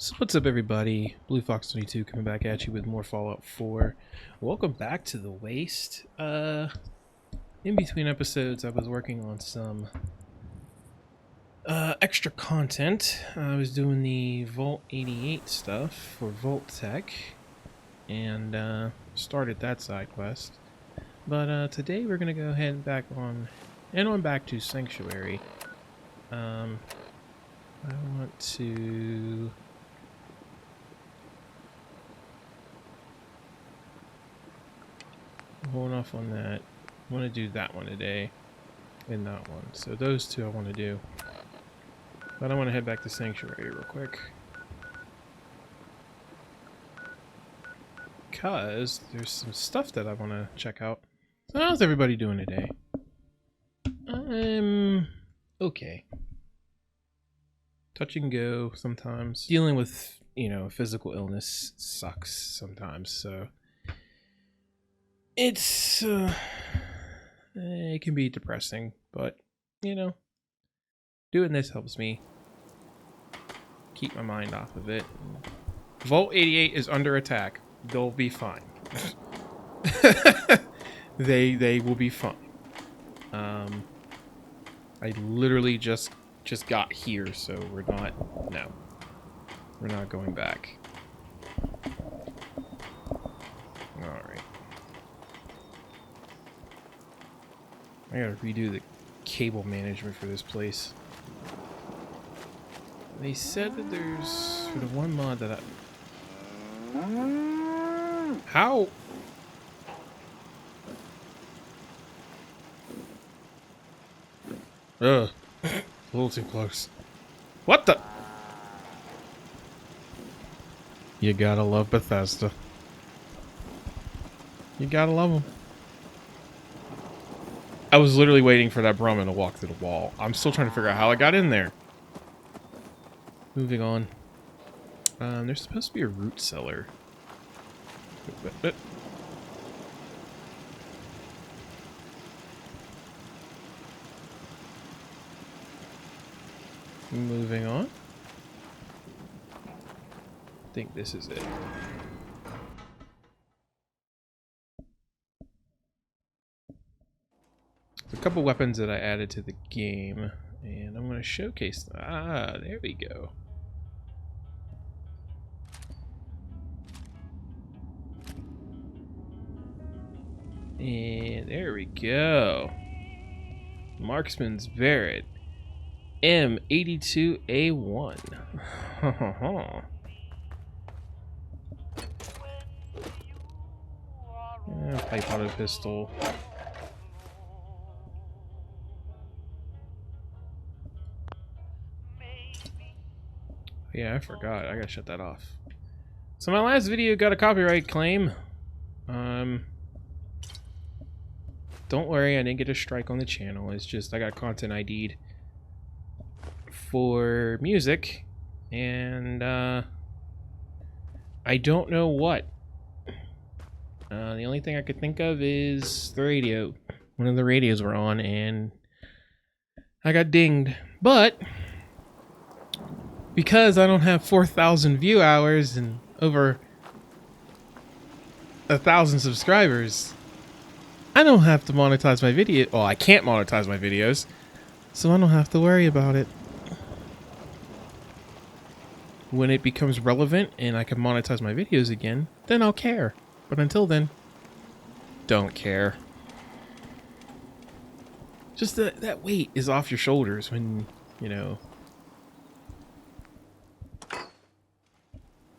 So what's up, everybody? BluFox22 coming back at you with more Fallout 4. Welcome back to the Waste. In between episodes, I was working on some extra content. I was doing the Vault 88 stuff for Vault Tech, and started that side quest. But today we're gonna go ahead and back to Sanctuary. I want to. Hold off on that. I want to do that one today and that one. So those two I want to do. But I want to head back to Sanctuary real quick. Because there's some stuff that I want to check out. So how's everybody doing today? I'm okay. Touch and go sometimes. Dealing with, physical illness sucks sometimes, so it's it can be depressing, but doing this helps me keep my mind off of it. Vault 88 is under attack. They'll be fine. they will be fine. I literally just got here, so we're not going back. All right. I gotta redo the cable management for this place. They said that there's, for the one mod that How? Ugh. A little too close. What the? You gotta love Bethesda. You gotta love them. I was literally waiting for that Brahmin to walk through the wall. I'm still trying to figure out how I got in there. Moving on. There's supposed to be a root cellar. Moving on. I think this is it. A couple weapons that I added to the game, and I'm going to showcase them. Ah, there we go. And there we go. Marksman's Barrett M82A1. Pipe auto pistol. Yeah, I forgot. I gotta shut that off. So my last video got a copyright claim. Don't worry, I didn't get a strike on the channel. It's just I got content ID'd for music, and I don't know what. The only thing I could think of is the radio. One of the radios were on, and I got dinged. But because I don't have 4,000 view hours and over 1,000 subscribers, I don't have to monetize my video. Well, I can't monetize my videos, so I don't have to worry about it. When it becomes relevant and I can monetize my videos again, then I'll care. But until then, don't care. Just that weight is off your shoulders when,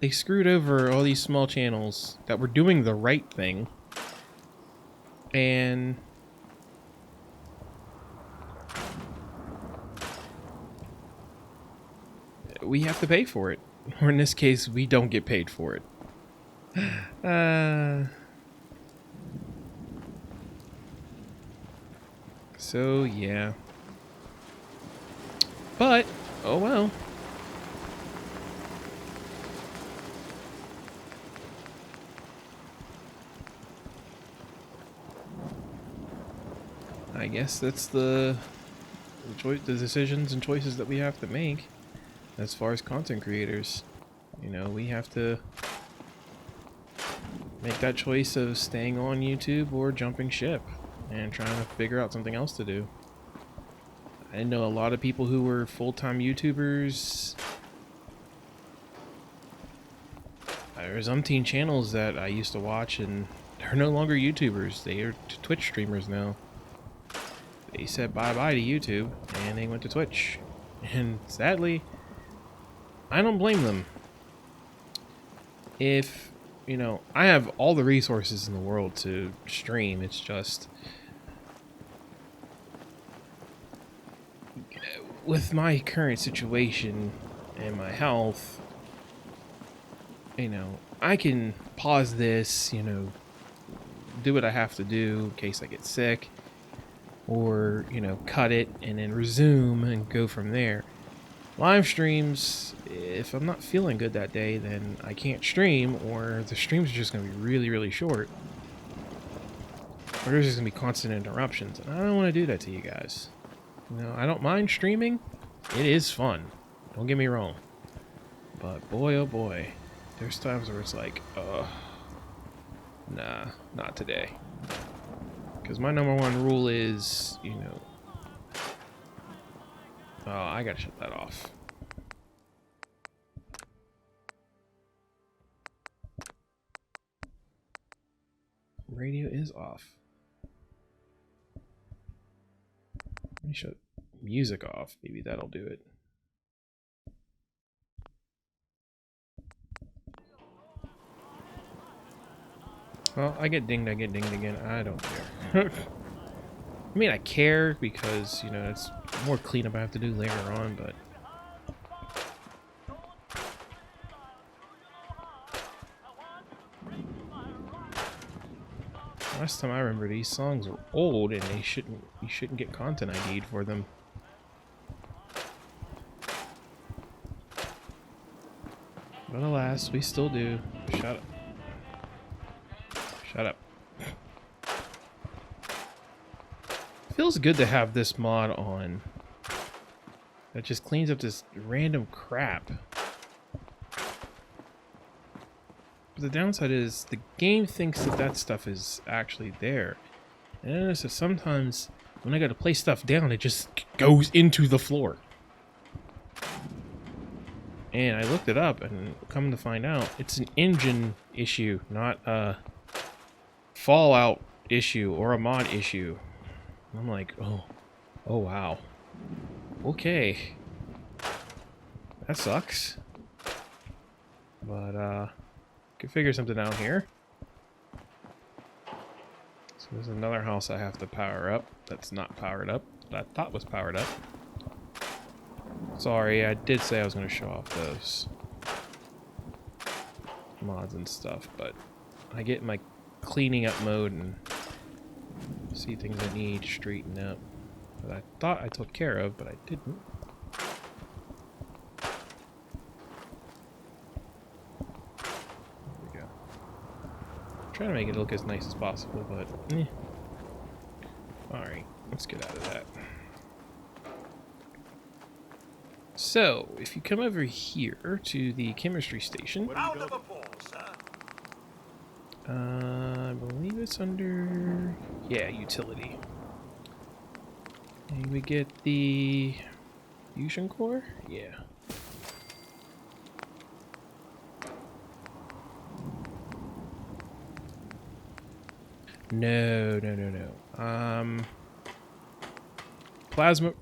they screwed over all these small channels that were doing the right thing. And we have to pay for it. Or in this case, we don't get paid for it. So, yeah. But, oh well. I guess that's the decisions and choices that we have to make as far as content creators. You know, we have to make that choice of staying on YouTube or jumping ship and trying to figure out something else to do. I know a lot of people who were full-time YouTubers. There's umpteen channels that I used to watch and they're no longer YouTubers. They are Twitch streamers now. They said bye-bye to YouTube and they went to Twitch. And sadly, I don't blame them. If, you know, I have all the resources in the world to stream, it's just with my current situation and my health, you know, I can pause this, you know, do what I have to do in case I get sick, or, you know, cut it and then resume and go from there. Live streams, if I'm not feeling good that day, then I can't stream, or the streams are just going to be really, really short. Or there's just going to be constant interruptions, and I don't want to do that to you guys. You know, I don't mind streaming. It is fun. Don't get me wrong. But boy, oh boy, there's times where it's like, nah, not today. Because my number one rule is, you know... Oh, I gotta shut that off. Radio is off. Let me shut music off. Maybe that'll do it. Well, I get dinged again. I don't care. I mean, I care because, you know, it's more cleanup I have to do later on, but... Last time I remember, these songs are old and you shouldn't get content ID'd for them. But alas, we still do. Shut up. Shut up. Feels good to have this mod on. That just cleans up this random crap. But the downside is the game thinks that that stuff is actually there. And I notice that sometimes when I go to play stuff down, it just goes into the floor. And I looked it up, and come to find out, it's an engine issue, not a Fallout issue or a mod issue. I'm like, oh wow. Okay. That sucks. But, could figure something out here. So there's another house I have to power up that's not powered up, that I thought was powered up. Sorry, I did say I was going to show off those mods and stuff, but I get in my cleaning up mode and see things I need to straighten up that I thought I took care of, but I didn't. There we go. Trying to make it look as nice as possible, but eh. Alright, let's get out of that. So, if you come over here to the chemistry station, I believe it's under, yeah, utility. And we get the fusion core? Yeah. No. Plasma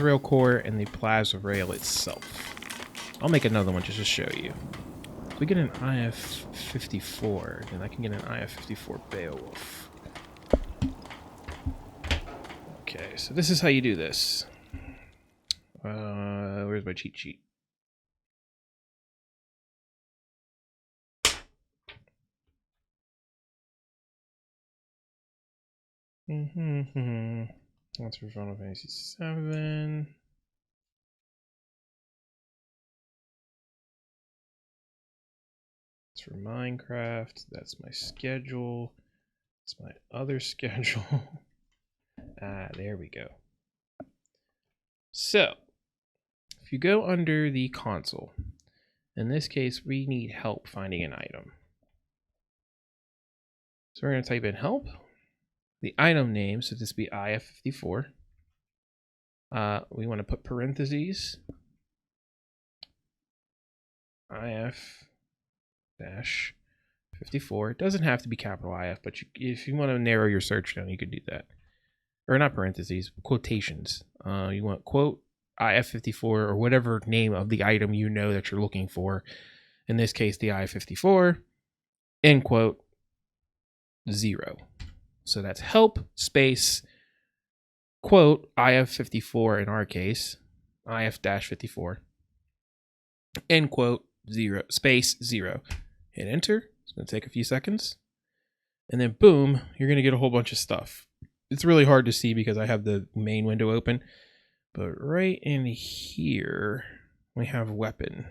rail core and the plasma rail itself. I'll make another one just to show you. If we get an IF-54, then I can get an IF-54 Beowulf. Okay, so this is how you do this. Where's my cheat sheet? That's for Final Fantasy VII. It's for Minecraft. That's my schedule. It's my other schedule. There we go. So, if you go under the console, In this case, we need help finding an item. So we're going to type in help. The item name, so this be IF54. We want to put parentheses. IF-54. It doesn't have to be capital IF, but if you want to narrow your search down, you could do that. Or not parentheses, quotations. You want quote IF54 or whatever name of the item you know that you're looking for. In this case, the IF54, end quote, 0. So that's help space quote IF54 in our case, IF-54, end quote 0 space 0. Hit enter. It's going to take a few seconds. And then boom, you're going to get a whole bunch of stuff. It's really hard to see because I have the main window open. But right in here, we have weapon.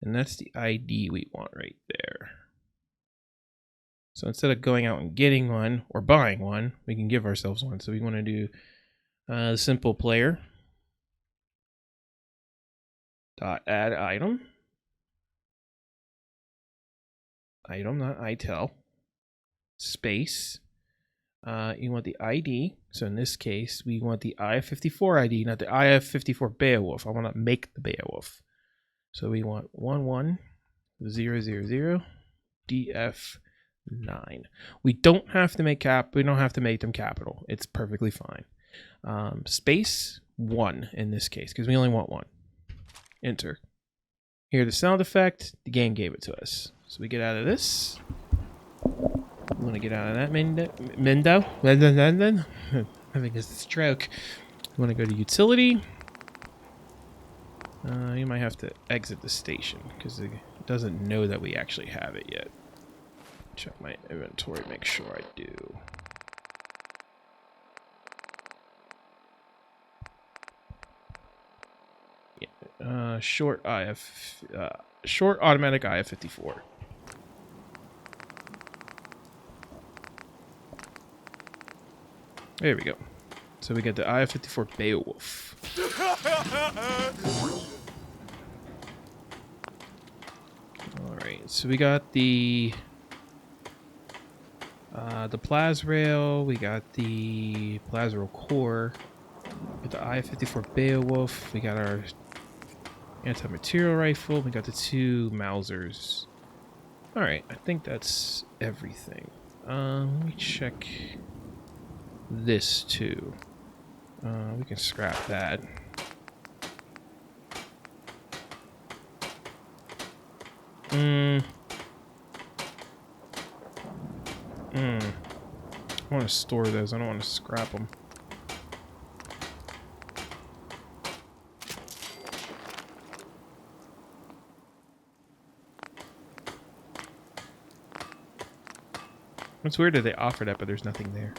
And that's the ID we want right there. So instead of going out and getting one or buying one, we can give ourselves one. So we want to do simple player dot add item. Item, not itel. Space. You want the ID. So in this case, we want the IF54 ID, not the IF54 Beowulf. I want to make the Beowulf. So we want 11000 DF9. We don't have to make we don't have to make them capital. It's perfectly fine. Space 1 in this case, because we only want one. Enter. Hear the sound effect. The game gave it to us. So we get out of this. We want to get out of that window. Having a stroke. We want to go to utility. You might have to exit the station because it doesn't know that we actually have it yet. Check my inventory, make sure I do. Yeah, short automatic IF54. There we go. So we get the IF54 Beowulf. Alright, so we got the Plasrail, we got the Plasrail core, we got the IF54 Beowulf, we got our anti-material rifle, we got the 2 Mausers. Alright, I think that's everything. Let me check this too. We can scrap that. I want to store those. I don't want to scrap them. It's weird that they offer that, but there's nothing there.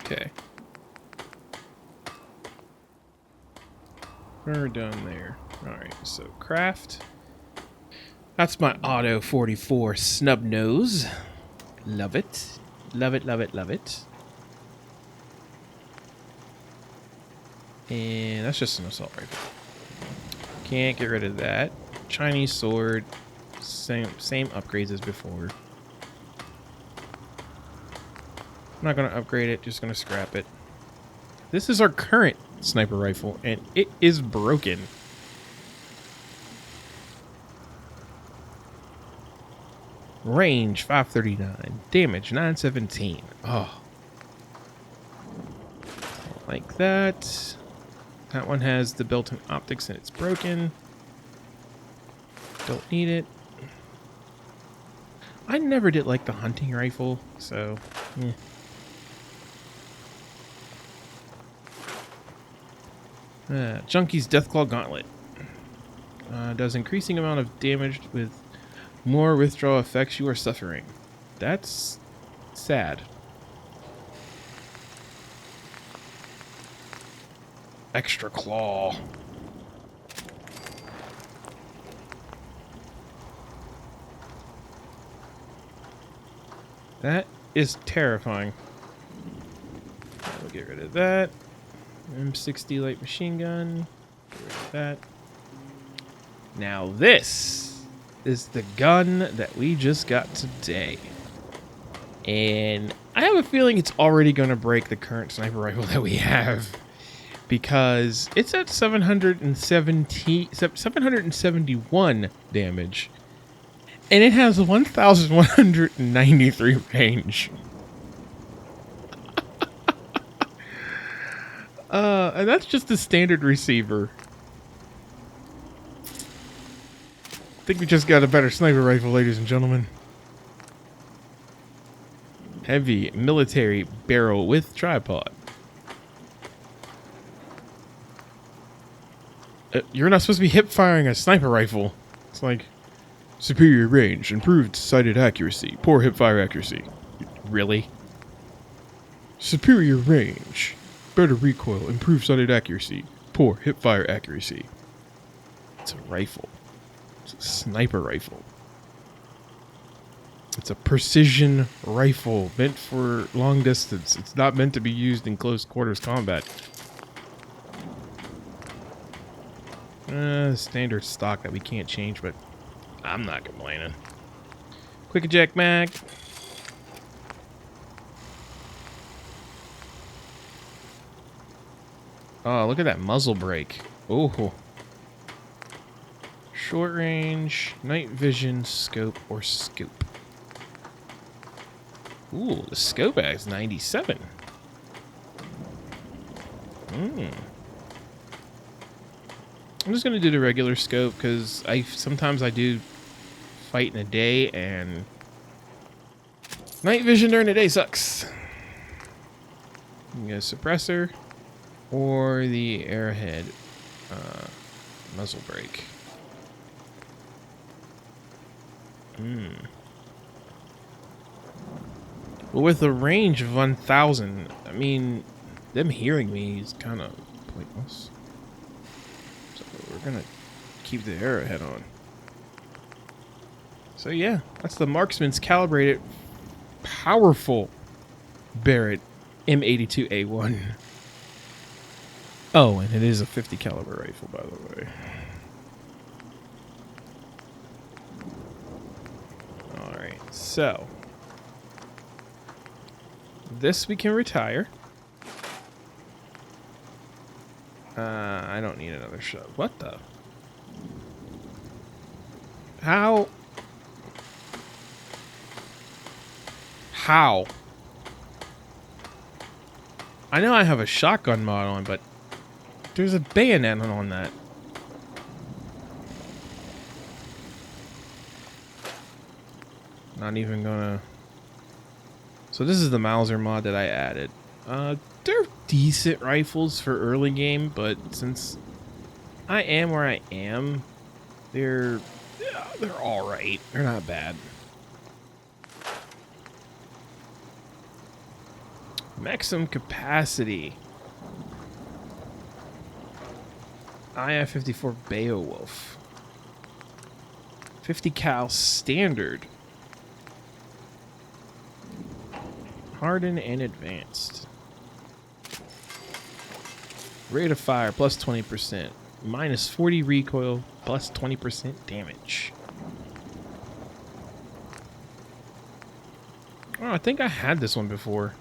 Okay. We're done there. Alright, so craft. That's my Auto 44 snub nose. Love it. Love it, love it, love it. And that's just an assault rifle. Can't get rid of that. Chinese sword. Same upgrades as before. I'm not going to upgrade it, just going to scrap it. This is our current sniper rifle, and it is broken. Range 539. Damage 917. Oh. Like that. That one has the built-in optics and it's broken. Don't need it. I never did like the hunting rifle, so yeah. Junkie's Deathclaw Gauntlet. Does increasing amount of damage with more withdrawal effects you are suffering. That's sad. Extra claw. That is terrifying. Get rid of that. M60 light machine gun. Get rid of that. Now this is the gun that we just got today. And I have a feeling it's already going to break the current sniper rifle that we have. Because it's at 771 damage. And it has 1,193 range. And that's just the standard receiver. I think we just got a better sniper rifle, ladies and gentlemen. Heavy military barrel with tripod. You're not supposed to be hip firing a sniper rifle. It's like superior range, improved sighted accuracy, poor hip fire accuracy. Really? Superior range, better recoil, improved sighted accuracy, poor hip fire accuracy. It's a rifle. It's a sniper rifle. It's a precision rifle meant for long distance. It's not meant to be used in close quarters combat. Standard stock that we can't change, but I'm not complaining. Quick eject mag. Oh, look at that muzzle brake. Oh. Short range, night vision, scope, or scope. Ooh, the scope has 97. I'm just gonna do the regular scope because sometimes I do fight in a day and night vision during the day sucks. You get a suppressor or the arrowhead muzzle brake. Well, with a range of 1,000, I mean, them hearing me is kind of pointless. So we're gonna keep the arrowhead on. So yeah, that's the Marksman's calibrated, powerful Barrett M82A1. Oh, and it is a 50 caliber rifle, by the way. All right, so this we can retire. I don't need another shot. What the? How? How? I know I have a shotgun mod on, but there's a bayonet on that. Not even gonna... So this is the Mauser mod that I added. They're decent rifles for early game, but since I am where I am, they're all right. They're not bad. Maximum capacity. IF-54 Beowulf. 50 cal standard. Hardened and advanced. Rate of fire plus 20%. Minus 40 recoil plus 20% damage. Oh, I think I had this one before.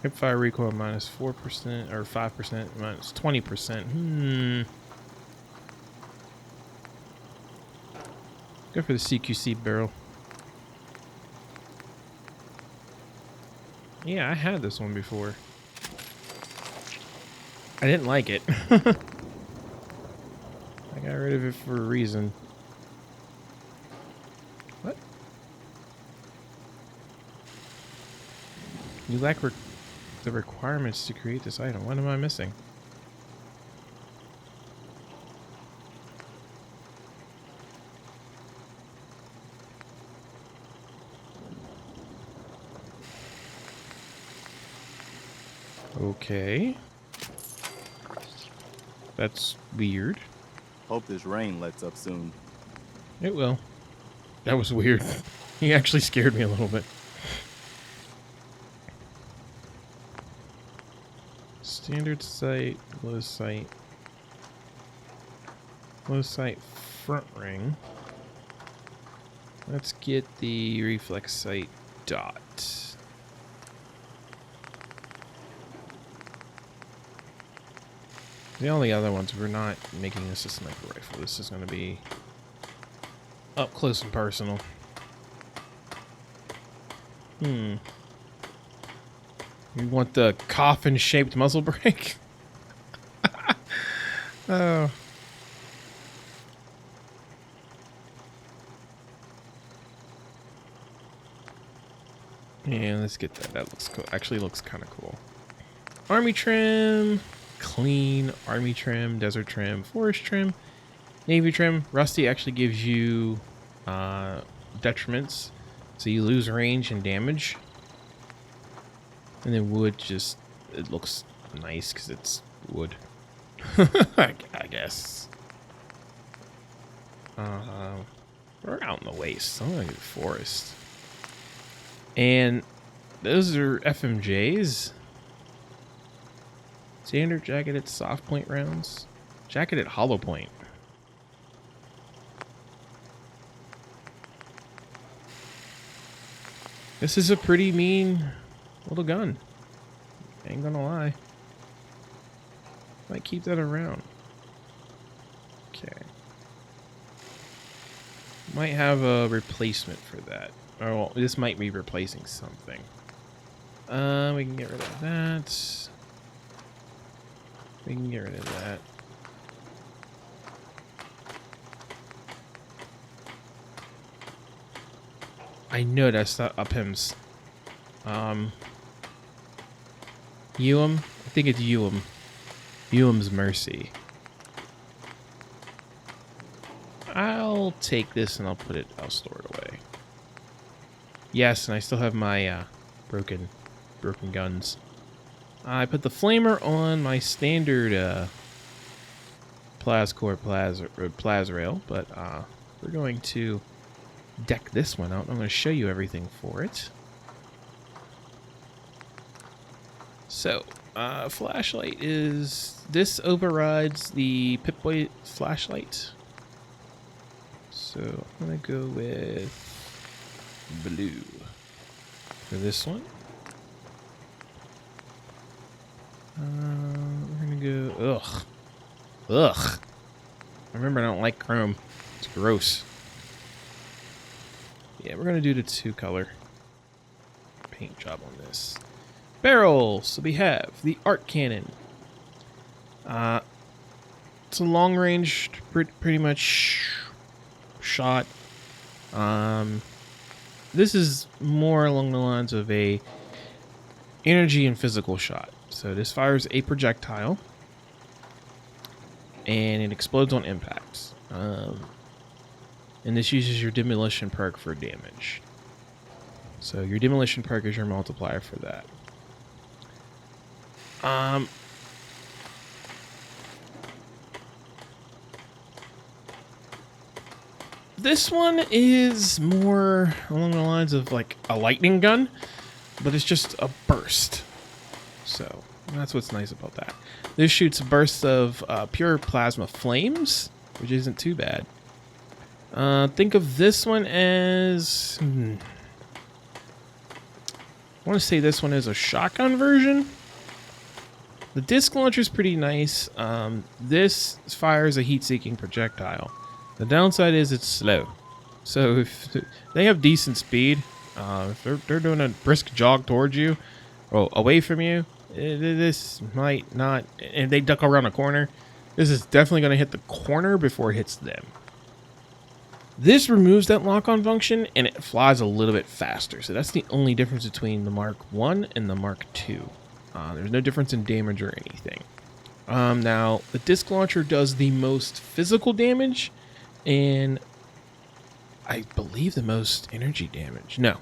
Hip fire recoil minus 4% or 5% minus 20%. Go for the CQC barrel. Yeah, I had this one before. I didn't like it. I got rid of it for a reason. What? You lack the requirements to create this item. What am I missing? Okay. That's weird. Hope this rain lets up soon. It will. That was weird. He actually scared me a little bit. Standard sight, low sight. Low sight front ring. Let's get the reflex sight dot. The only other ones, we're not making this a sniper rifle. This is going to be up close and personal. You want the coffin-shaped muzzle brake? Oh. Yeah, let's get that. That looks cool. Actually looks kind of cool. Army trim. Clean army trim, desert trim, forest trim, navy trim. Rusty actually gives you detriments, so you lose range and damage. And then wood just, it looks nice because it's wood. I guess. We're out in the waste. I'm gonna do forest. And those are FMJs. Standard jacketed soft point rounds. Jacketed hollow point. This is a pretty mean little gun. Ain't gonna lie. Might keep that around. Okay. Might have a replacement for that. Oh, well, this might be replacing something. We can get rid of that. We can get rid of that. I know that's not Upham's. Ewam? I think it's Ewam. Ewam's Mercy. I'll take this and I'll store it away. Yes, and I still have my broken guns. I put the flamer on my standard Plascore Plasrail, but we're going to deck this one out. I'm going to show you everything for it. So, flashlight is... This overrides the Pip-Boy flashlight. So, I'm going to go with blue for this one. We're gonna go. Ugh. Remember, I don't like chrome. It's gross. Yeah, we're gonna do the 2-color paint job on this. Barrels. So we have the Art Cannon. It's a long range, pretty much shot. This is more along the lines of a energy and physical shot. So this fires a projectile, and it explodes on impact. And this uses your demolition perk for damage. So your demolition perk is your multiplier for that. This one is more along the lines of like a lightning gun, but it's just a burst. So that's what's nice about that. This shoots bursts of pure plasma flames, which isn't too bad. Think of this one as... I want to say this one is a shotgun version. The disc launcher is pretty nice. This fires a heat-seeking projectile. The downside is it's slow. So if they have decent speed, if they're doing a brisk jog towards you, or away from you, this might not... And they duck around a corner, this is definitely going to hit the corner before it hits them. This removes that lock-on function, and it flies a little bit faster. So that's the only difference between the Mark 1 and the Mark 2. There's no difference in damage or anything. Now, the disc launcher does the most physical damage, and I believe the most energy damage. No,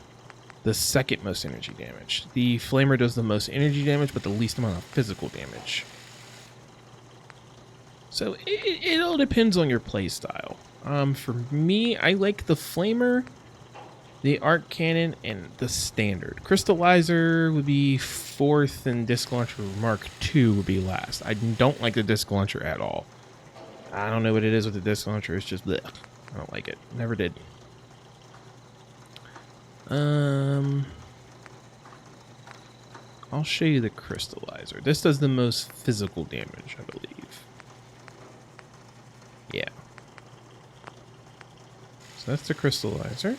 the second most energy damage. The flamer does the most energy damage, but the least amount of physical damage. So it all depends on your play style. For me, I like the Flamer, the Arc Cannon, and the Standard. Crystallizer would be fourth, and Disc Launcher Mark II would be last. I don't like the Disc Launcher at all. I don't know what it is with the Disc Launcher. It's just bleh. I don't like it. Never did. I'll show you the Crystallizer. This does the most physical damage, I believe. Yeah. So that's the Crystallizer.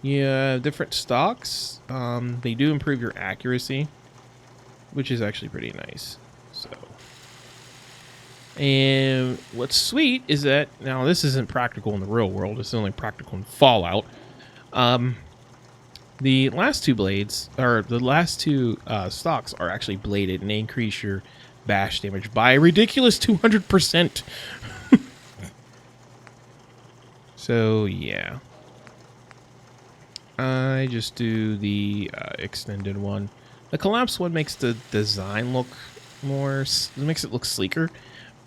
Yeah, different stocks. They do improve your accuracy, which is actually pretty nice. So, and what's sweet is that now this isn't practical in the real world. It's only practical in Fallout. The last two blades, or the last two stocks, are actually bladed, and they increase your bash damage by a ridiculous 200%. So yeah. I just do the extended one. The collapsed one makes the design look more, it makes it look sleeker,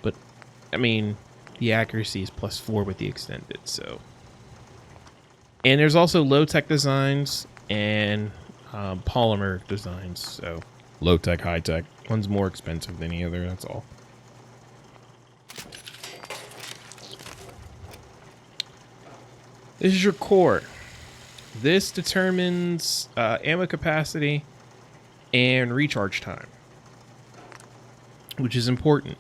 but I mean, the accuracy is +4 with the extended, so. And there's also low-tech designs and polymer designs, so low-tech, high-tech. One's more expensive than the other, that's all. This is your core. This determines ammo capacity and recharge time, which is important.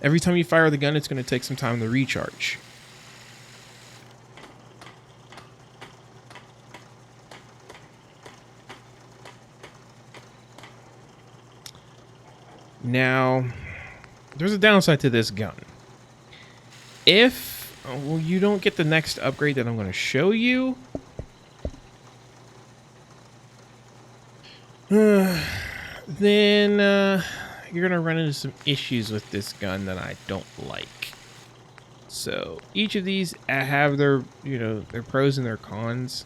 Every time you fire the gun, it's going to take some time to recharge. Now, there's a downside to this gun. If you don't get the next upgrade that I'm going to show you, then you're going to run into some issues with this gun that I don't like. So each of these have their, their pros and their cons.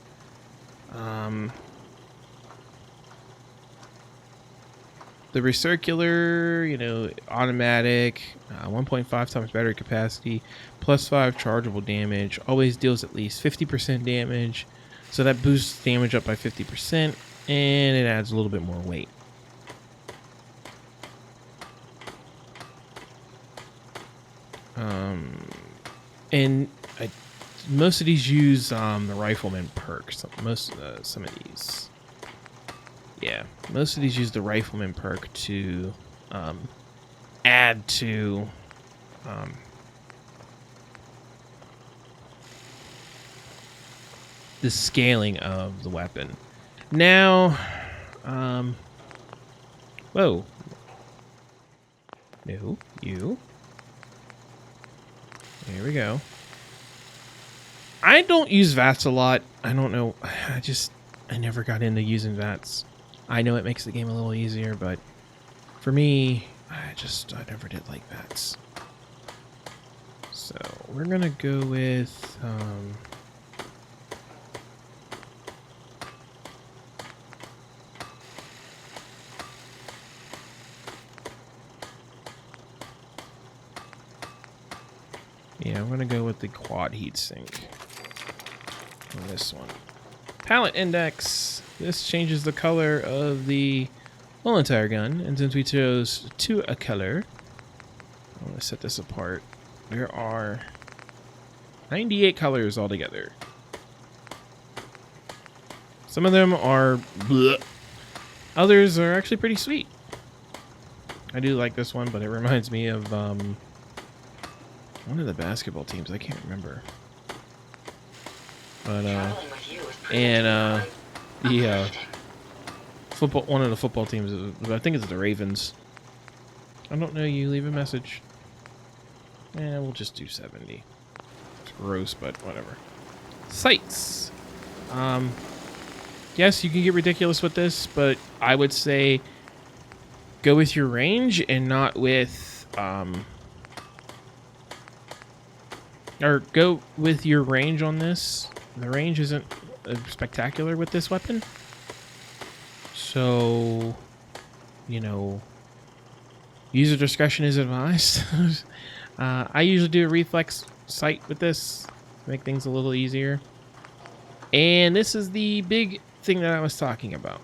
The recircular, automatic, 1.5 times battery capacity, +5 chargeable damage, always deals at least 50% damage. So that boosts damage up by 50%, and it adds a little bit more weight. And most of these use the Rifleman perk. Some of these. Yeah, most of these use the Rifleman perk to add to the scaling of the weapon. Now, whoa. No, you. There we go. I don't use VATS a lot. I don't know. I never got into using VATS. I know it makes the game a little easier, but for me, I never did like VATS. So we're gonna go with I'm gonna go with the quad heatsink on this one. Palette index. This changes the color of the whole entire gun, and since we chose a color, I'm going to set this apart. There are 98 colors altogether. Some of them are bleh. Others are actually pretty sweet. I do like this one, but it reminds me of one of the basketball teams. I can't remember. But the football, one of the football teams, I think it's the Ravens. I don't know, you leave a message. We'll just do 70. It's gross, but whatever. Sights. Yes, you can get ridiculous with this, but I would say go with your range and not with or go with your range on this. The range isn't spectacular with this weapon. So, User discretion is advised. I usually do a reflex sight with this to make things a little easier. And this is the big thing that I was talking about.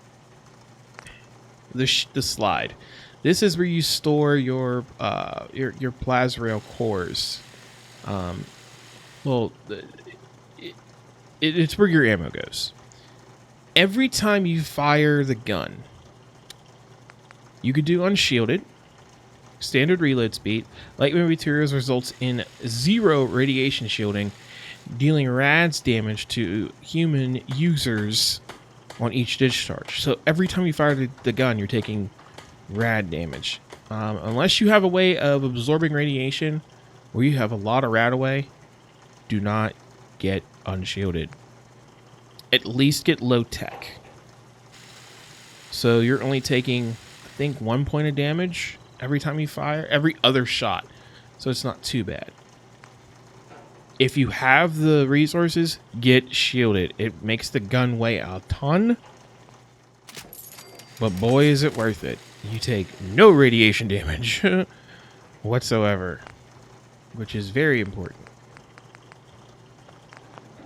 The slide. This is where you store your Plasrail cores. Well, it's where your ammo goes. Every time you fire the gun, you could do unshielded, standard reload speed. Lightweight materials results in 0 radiation shielding, dealing rads damage to human users on each discharge. So every time you fire the gun, you're taking rad damage. Unless you have a way of absorbing radiation, or you have a lot of rad away, do not get unshielded. At least get low tech. So you're only taking, I think, 1 point of damage every time you fire, every other shot. So it's not too bad. If you have the resources, get shielded. It makes the gun weigh a ton. But boy, is it worth it. You take no radiation damage whatsoever, which is very important.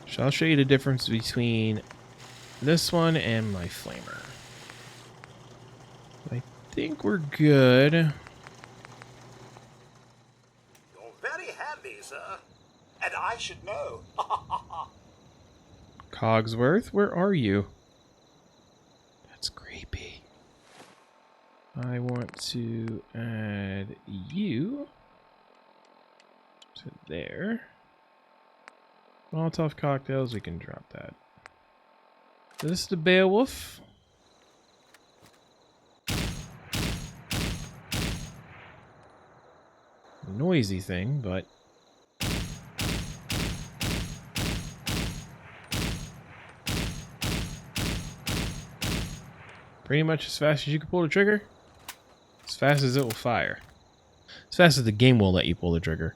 So I'll show you the difference between this one and my flamer. I think we're good. You're very handy, sir. And I should know. Cogsworth, where are you? That's creepy. I want to add you to there. Molotov cocktails, we can drop that. This is the Beowulf. Noisy thing, but pretty much as fast as you can pull the trigger, as fast as it will fire. As fast as the game will let you pull the trigger.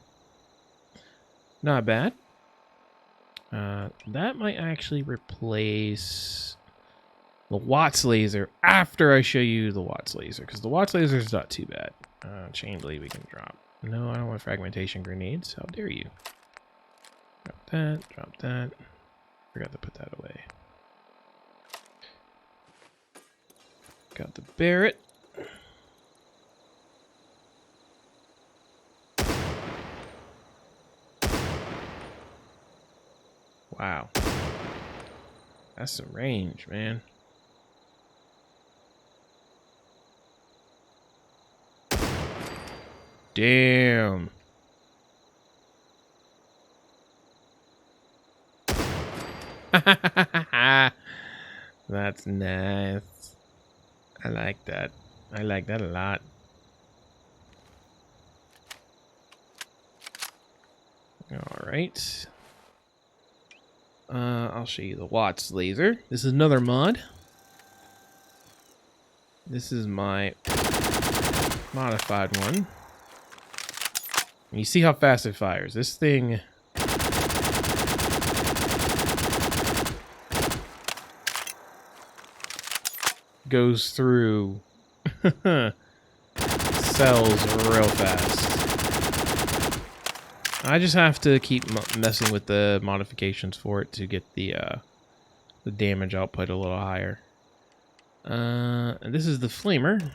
Not bad. That might actually replace the Watts laser after I show you the Watts laser, because the Watts laser is not too bad. Chain bleed we can drop. No, I don't want fragmentation grenades. How dare you? Drop that, drop that. Forgot to put that away. Got the Barrett. Wow. That's some range, man. Damn. That's nice. I like that. I like that a lot. All right. I'll show you the Watts laser. This is another mod. This is my modified one. And you see how fast it fires. This thing goes through cells real fast. I just have to keep messing with the modifications for it to get the damage output a little higher. And this is the flamer.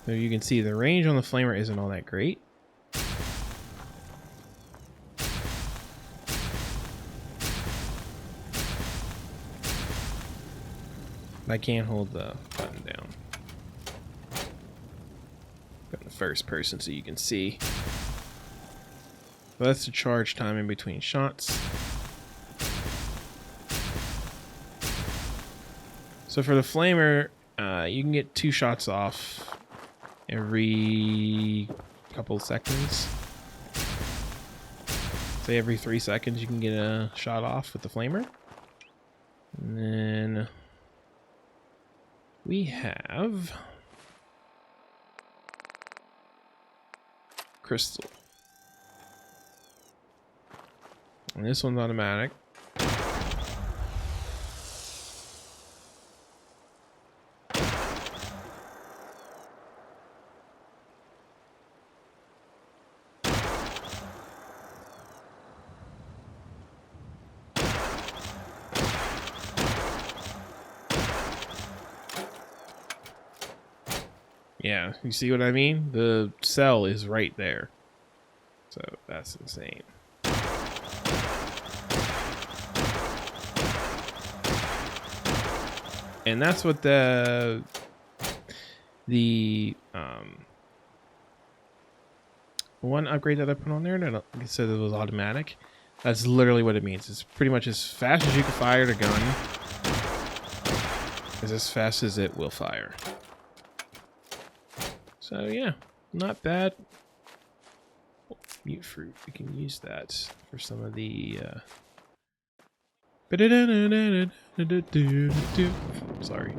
So you can see the range on the flamer isn't all that great. I can't hold the button down. Got the first person so you can see. But that's the charge time in between shots. So for the flamer, you can get 2 shots off every couple seconds. Say every 3 seconds you can get a shot off with the flamer. And then we have crystal. And this one's automatic. Yeah, you see what I mean? The cell is right there. So that's insane. And that's what the one upgrade that I put on there that I said it was automatic. That's literally what it means. It's pretty much as fast as you can fire the gun is as fast as it will fire. So yeah, not bad. Mute fruit. We can use that for some of the sorry.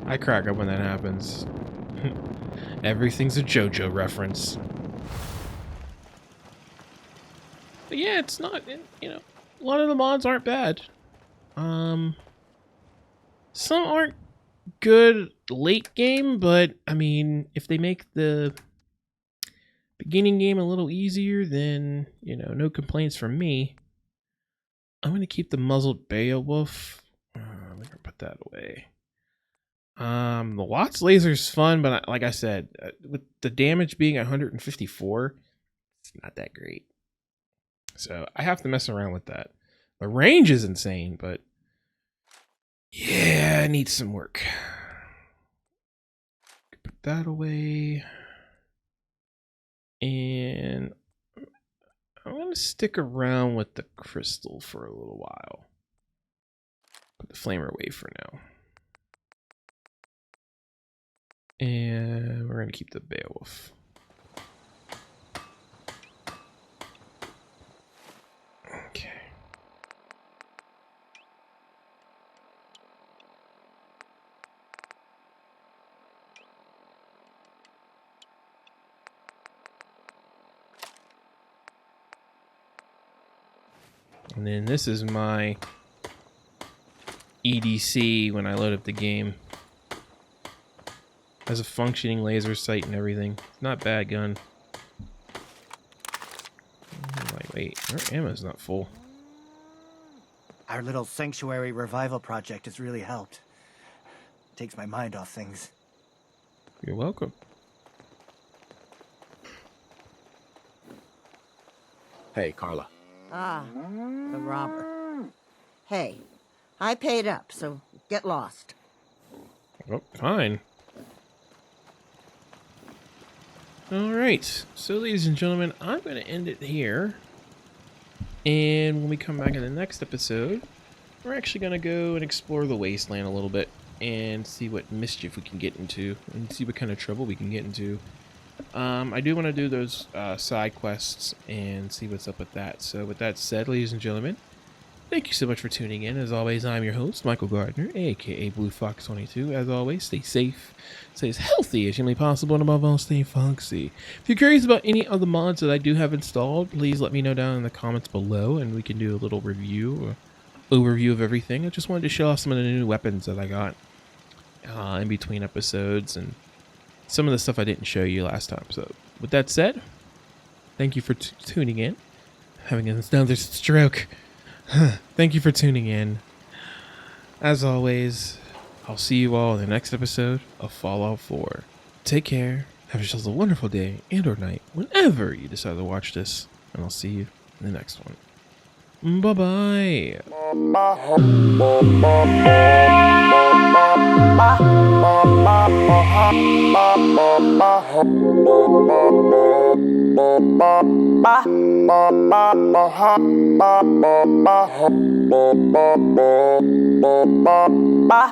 I crack up when that happens. Everything's a JoJo reference. But yeah, it's not, you know, a lot of the mods aren't bad. Some aren't good late game, but I mean, if they make the beginning game a little easier, then, you know, no complaints from me. I'm going to keep the muzzled Beowulf. I'm going to put that away. The Watts laser's fun, but like I said, with the damage being 154, it's not that great. So I have to mess around with that. The range is insane, but yeah, it needs some work. Put that away. And I'm going to stick around with the crystal for a little while. Put the flamer away for now. And we're going to keep the Beowulf. Okay. And then this is my EDC when I load up the game. Has a functioning laser sight and everything. Not bad gun. Wait, our ammo's not full. Our little sanctuary revival project has really helped. Takes my mind off things. You're welcome. Hey, Carla. Ah, the robber. Hey, I paid up, so get lost. Oh, fine. Alright, so ladies and gentlemen, I'm going to end it here. And when we come back in the next episode, we're actually going to go and explore the wasteland a little bit and see what mischief we can get into and see what kind of trouble we can get into. I do want to do those side quests and see what's up with that. So with that said, ladies and gentlemen, thank you so much for tuning in. As always, I'm your host, Michael Gardner, aka BluFox22. As always, stay safe, stay as healthy as humanly possible, and above all, stay foxy. If you're curious about any of the mods that I do have installed, please let me know down in the comments below, and we can do a little review or overview of everything. I just wanted to show off some of the new weapons that I got in between episodes, and some of the stuff I didn't show you last time. So with that said, thank you for tuning in. Having another stroke. Thank you for tuning in. As always, I'll see you all in the next episode of Fallout 4. Take care. Have yourselves a wonderful day and or night whenever you decide to watch this. And I'll see you in the next one. Bye-bye. Bye.